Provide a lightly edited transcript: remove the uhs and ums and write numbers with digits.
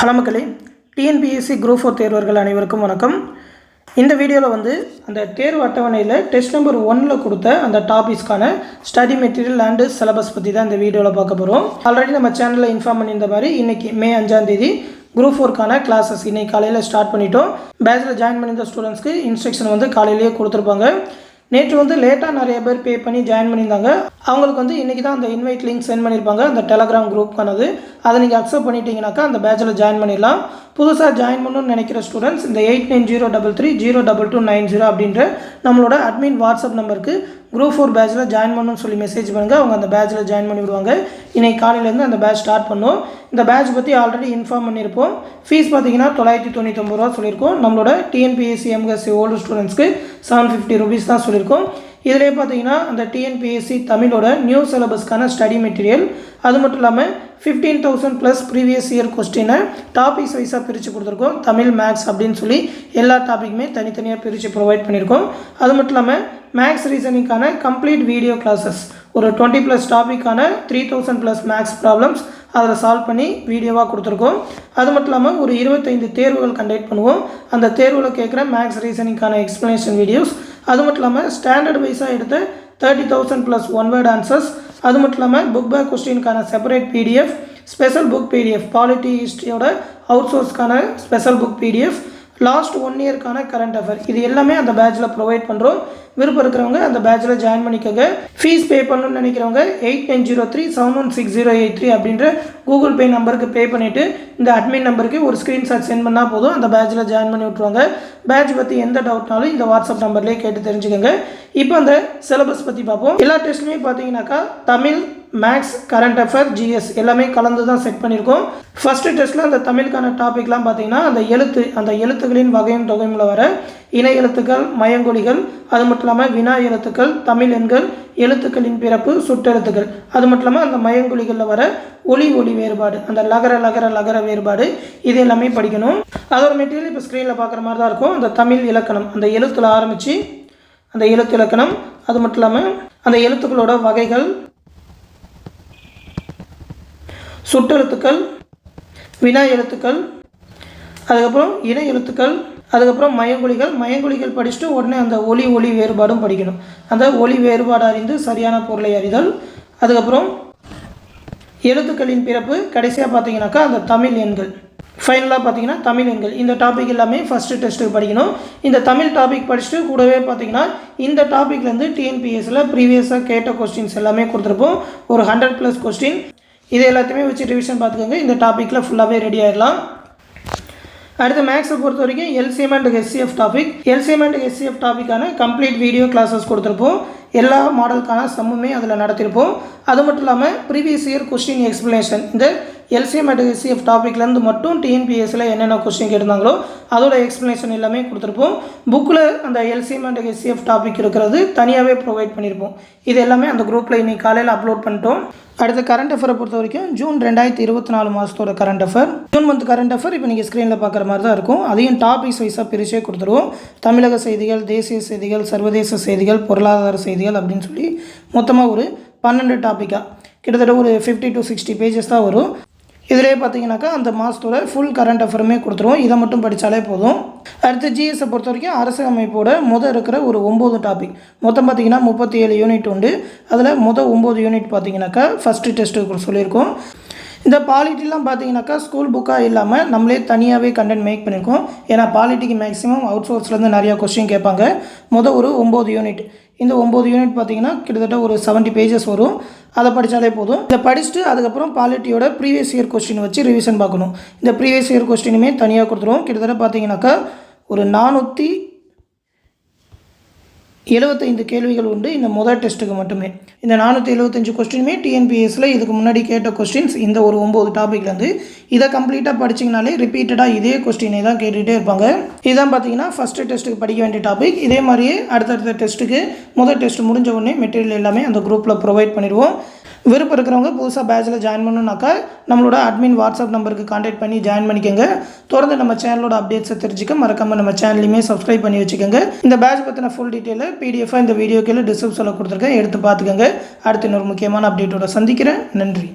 Hello மக்களே, TNPSC group 4 தேர்வர்கள் அனைவருக்கும் வணக்கம். இந்த வீடியோவில் அந்த தேர்வு அட்டவணையில் டெஸ்ட் நம்பர் 1ல் கொடுத்த அந்த டாபிக்ஸ்க்கான ஸ்டடி மெட்டீரியல் அண்டு சிலபஸ் பற்றி தான் இந்த வீடியோவில் பார்க்க போகிறோம். ஆல்ரெடி நம்ம சேனலில் இன்ஃபார்ம் பண்ணியிருந்த மாதிரி இன்றைக்கி மே 5ஆம் தேதி குரூப் 4க்கான கிளாஸஸ் இன்றைக்கி காலையில் ஸ்டார்ட் பண்ணிட்டோம். பேட்சில் ஜாயின் பண்ணியிருந்த ஸ்டூடெண்ட்ஸ்க்கு இன்ஸ்ட்ரக்ஷன் காலையிலேயே கொடுத்துருப்பாங்க. நேற்று லேட்டாக நிறைய பேர் பே பண்ணி ஜாயின் பண்ணியிருந்தாங்க. அவங்களுக்கு இன்றைக்கி தான் அந்த இன்வைட் லிங்க் சென்ட் பண்ணியிருப்பாங்க, அந்த டெலகிராம் குரூப்க்கானது. அதை நீங்கள் அக்செப்ட் பண்ணிட்டீங்கன்னாக்கா அந்த பேட்சில் ஜாயின் பண்ணிடலாம். புதுசாக ஜாயின் பண்ணணும்னு நினைக்கிற ஸ்டூடெண்ட்ஸ் இந்த 8903302290 அப்படின்ற நம்மளோட அட்மின் வாட்ஸ்அப் நம்பருக்கு குரூப் 4 பேட்சில் ஜாயின் பண்ணணும்னு சொல்லி மெசேஜ் பண்ணுங்கள். அவங்க அந்த பேட்சில் ஜாயின் பண்ணி விடுவாங்க. இன்றைக்கி காலையிலேருந்து அந்த பேட்ச் ஸ்டார்ட் பண்ணோம். இந்த பேட்ச் பற்றி ஆல்ரெடி இன்ஃபார்ம் பண்ணியிருப்போம். ஃபீஸ் பார்த்தீங்கன்னா 999 ரூபா சொல்லியிருக்கோம். நம்மளோட டிஎன்பிஎஸ்சி எம்எஸ்சி ஓல்டு ஸ்டூடெண்ட்ஸ்க்கு 750 ருபீஸ் தான் சொல்லியிருக்கோம். இதிலே பார்த்தீங்கன்னா அந்த டிஎன்பிஎஸ்சி தமிழோட நியூ சிலபஸ்க்கான ஸ்டடி மெட்டீரியல், அது மட்டும் இல்லாமல் 15,000 ப்ளஸ் ப்ரீவியஸ் இயர் கொஸ்டினை டாபிக்ஸ் வைஸாக பிரித்து கொடுத்துருக்கோம். தமிழ் மேக்ஸ் அப்படின்னு சொல்லி எல்லா டாப்பிக்குமே தனித்தனியாக பிரித்து ப்ரொவைட் பண்ணியிருக்கோம். அது மட்டும் இல்லாமல் மேக்ஸ் ரீசனிங்கான கம்ப்ளீட் வீடியோ கிளாஸஸ் ஒரு 20+ டாப்பிக்கான 3000+ மேக்ஸ் ப்ராப்ளம்ஸ் அதில் சால்வ் பண்ணி வீடியோவாக கொடுத்துருக்கோம். அது மட்டும் இல்லாமல் ஒரு 25 தேர்வுகள் கண்டக்ட் பண்ணுவோம். அந்த தேர்வில் கேட்குற மேக்ஸ் ரீசனிங்கான எக்ஸ்ப்ளனேஷன் வீடியோஸ், அது மட்டும் இல்லாமல் ஸ்டாண்டர்ட் வைஸாக எடுத்த 30,000+ ஒன் வேர்ட் ஆன்சர்ஸ், அது மட்டும் இல்லாமல் புக் பேக் கொஸ்டினுக்கான separate PDF, special book PDF, polity ஹிஸ்ட்ரியோட அவுட் சோர்ஸ்க்கான ஸ்பெஷல் புக் பிடிஎஃப், லாஸ்ட் 1 இயர்க்கான கரண்ட் அஃபேர், இது எல்லாமே அந்த பேட்சில் ப்ரொவைட் பண்ணுறோம். விருப்பம் இருக்கிறவங்க அந்த பேட்சில் ஜாயின் பண்ணிக்கோங்க. ஃபீஸ் பே பண்ணணும்னு நினைக்கிறவங்க 8903716083 அப்படின்ற கூகுள் பே நம்பருக்கு பே பண்ணிவிட்டு இந்த அட்மின் நம்பருக்கு ஒரு ஸ்க்ரீன்ஷாட் சென்ட் பண்ணால் போதும், அந்த பேட்சில் ஜாயின் பண்ணி விட்ருவாங்க. பேட்ச் பற்றி எந்த டவுட்னாலும் இந்த வாட்ஸ்அப் நம்பர்லேயே கேட்டு தெரிஞ்சுக்கோங்க. இப்போ அந்த சிலபஸ் பற்றி பார்ப்போம். எல்லா டெஸ்ட்டுமே பார்த்தீங்கன்னாக்கா Tamil, maths, current affair, GS எல்லாமே கலந்து தான் செட் பண்ணியிருக்கோம். ஃபஸ்ட்டு டெஸ்ட்டில் அந்த தமிழுக்கான டாபிக்லாம் பார்த்தீங்கன்னா அந்த எழுத்துக்களின் வகையும் தொகையும்ல வர இணை எழுத்துக்கள், மயங்கொலிகள், அது மட்டும் இல்லாமல் வினா எழுத்துக்கள், தமிழ் எண்கள், எழுத்துக்களின் பிறப்பு, சுட்டெழுத்துக்கள், அது மட்டும் இல்லாமல் அந்த மயங்கொலிகளில் வர ஒலி வேறுபாடு, அந்த லகர வேறுபாடு, இது எல்லாமே படிக்கணும். அதோட மெட்டீரியல் இப்போ ஸ்க்ரீனில் பார்க்குற மாதிரி தான் இருக்கும். அந்த தமிழ் இலக்கணம், அந்த எழுத்தில் ஆரம்பித்து அந்த எழுத்து இலக்கணம், அது மட்டும் இல்லாமல் அந்த எழுத்துக்களோட வகைகள், சுட்டெழுத்துக்கள், வினா எழுத்துக்கள், அதுக்கப்புறம் இணை எழுத்துக்கள், அதுக்கப்புறம் மயங்கொலிகள் படிச்சுட்டு உடனே அந்த ஒலி வேறுபாடும் படிக்கணும். அந்த ஒலி வேறுபாடு அறிந்து சரியான பொருளை அறிதல், அதுக்கப்புறம் எழுத்துக்களின் பிறப்பு, கடைசியாக பார்த்தீங்கன்னாக்கா அந்த தமிழ் எண்கள், ஃபைனலாக பார்த்தீங்கன்னா தமிழ் எண்கள். இந்த டாபிக் எல்லாமே ஃபஸ்ட்டு டெஸ்ட்டுக்கு படிக்கணும். இந்த தமிழ் டாபிக் படிச்சுட்டு கூடவே பார்த்தீங்கன்னா இந்த டாப்பிக்லேருந்து டிஎன்பிஎஸ்சியில் ப்ரீவியஸாக கேட்ட கொஸ்டின்ஸ் எல்லாமே கொடுத்துருப்போம். ஒரு 100+ கொஸ்டின், இது எல்லாத்தையுமே வச்சு ரிவிஷன் பார்த்துக்கோங்க. இந்த டாப்பிக்கில் ஃபுல்லாகவே ரெடி ஆகிடலாம். அடுத்து மேக்ஸை பொறுத்த வரைக்கும் எல்சிஎம் அண்ட் ஹெச்சிஎஃப் டாப்பிக்கான கம்ப்ளீட் வீடியோ கிளாஸஸ் கொடுத்துருப்போம். எல்லா மாடலுக்கான சம்முமே அதில் நடத்திருப்போம். அது மட்டும் இல்லாமல் ப்ரீவியஸ் இயர் கொஸ்டின் எக்ஸ்ப்ளனேஷன், இந்த எல்சிஎம் அண்ட் ஹெச்சிஎஃப் டாப்பிக்லேருந்து மட்டும் டிஎன்பிஎஸ்சியில் என்னென்ன கொஸ்டின் கேட்டிருந்தாங்களோ அதோட எக்ஸ்ப்ளனேஷன் எல்லாமே கொடுத்துருப்போம். புக்கில் அந்த எல்சிஎம் அண்ட் ஹெச்சிஎஃப் டாபிக் இருக்கிறது தனியாகவே ப்ரொவைட் பண்ணியிருப்போம். இது எல்லாமே அந்த குரூப்பில் இன்றைக்கி காலையில் அப்லோட் பண்ணிட்டோம். அடுத்து கரண்ட் அஃபேரை பொறுத்த வரைக்கும் ஜூன் 2024 மாதத்தோட current affair, June month current affair இப்போ நீங்கள் ஸ்க்ரீனில் பார்க்குற மாதிரி தான் இருக்கும். அதையும் டாபிக்ஸ் வைஸாக பிரிச்சே கொடுத்துருவோம். தமிழக செய்திகள், தேசிய செய்திகள், சர்வதேச செய்திகள், பொருளாதார செய்திகள் அப்படின்னு சொல்லி மொத்தமாக ஒரு 12 டாப்பிக்காக கிட்டத்தட்ட ஒரு 50 to 60 பேஜஸ் தான் வரும். இதிலே பார்த்தீங்கன்னாக்கா அந்த மாதத்தோட ஃபுல் கரண்ட் அஃபேருமே கொடுத்துருவோம். இதை மட்டும் படித்தாலே போதும். அடுத்து ஜிஎஸை பொறுத்த வரைக்கும் அரசு அமைப்போட இருக்கிற ஒரு 9 டாபிக், மொத்தம் பார்த்திங்கன்னா 37 யூனிட் உண்டு. அதில் 9 யூனிட் பார்த்திங்கனாக்கா ஃபஸ்ட்டு டெஸ்ட்டு சொல்லியிருக்கோம். இந்த பாலிட்டிலாம் பார்த்தீங்கன்னாக்கா ஸ்கூல் புக்காக இல்லாமல் நம்மளே தனியாகவே கண்டென்ட் மேக் பண்ணியிருக்கோம். ஏன்னா பாலிட்டிக்கு மேக்ஸிமம் அவுட் சோர்ஸ்லேருந்து நிறையா கொஸ்டின் கேட்பாங்க. ஒரு 9 யூனிட், இந்த 9 யூனிட் பார்த்திங்கன்னா கிட்டத்தட்ட ஒரு 70 பேஜஸ் வரும். அதை படித்தாலே போதும். இதை படிச்சுட்டு அதுக்கப்புறம் பாலிட்டியோட ப்ரீவியஸ் இயர் கொஸ்டின் வச்சு ரிவிஷன் பார்க்கணும். இந்த ப்ரீவியஸ் இயர் கொஸ்டினுமே தனியாக கொடுத்துருவோம். கிட்டத்தட்ட பார்த்திங்கனாக்கா ஒரு 475 கேள்விகள் உண்டு இந்த முதல் டெஸ்ட்டுக்கு மட்டுமே. இந்த 475 கொஸ்டினுமே டிஎன்பிஎஸ்சியில் இதுக்கு முன்னாடி கேட்ட கொஸ்டின்ஸ் இந்த ஒரு 9 டாப்பிக்லேருந்து. இதை கம்ப்ளீட்டாக படிச்சிங்கனாலே ரிப்பீட்டடாக இதே கொஸ்டினை தான் கேட்டுகிட்டே இருப்பாங்க. இதுதான் பார்த்தீங்கன்னா ஃபஸ்ட்டு டெஸ்ட்டுக்கு படிக்க வேண்டிய டாபிக். இதே மாதிரியே அடுத்தடுத்த டெஸ்ட்டுக்கு முதல் டெஸ்ட் முடிஞ்ச உடனே மெட்டீரியல் எல்லாமே அந்த குரூப்பில் ப்ரொவைட் பண்ணிடுவோம். விருப்பம் இருக்கிறவங்க புதுசாக பேட்சில் ஜாயின் பண்ணணுன்னாக்கா நம்மளோட அட்மின் வாட்ஸ்அப் நம்பருக்கு கான்டாக்ட் பண்ணி ஜாயின் பண்ணிக்கோங்க. தொடர்ந்து நம்ம சேனலோட அப்டேட்ஸை தெரிஞ்சுக்க மறக்காமல் நம்ம சேனலையுமே சப்ஸ்கிரைப் பண்ணி வச்சுக்கோங்க. இந்த பேட்ச் பற்றின ஃபுல் டீட்டெயிலை பிடிஎஃபாக இந்த வீடியோக்கில் டிஸ்கிரிப்ஷனில் கொடுத்துருக்கேன், எடுத்து பார்த்துக்கோங்க. அடுத்து இன்னொரு முக்கியமான அப்டேட்டோட சந்திக்கிறேன். நன்றி.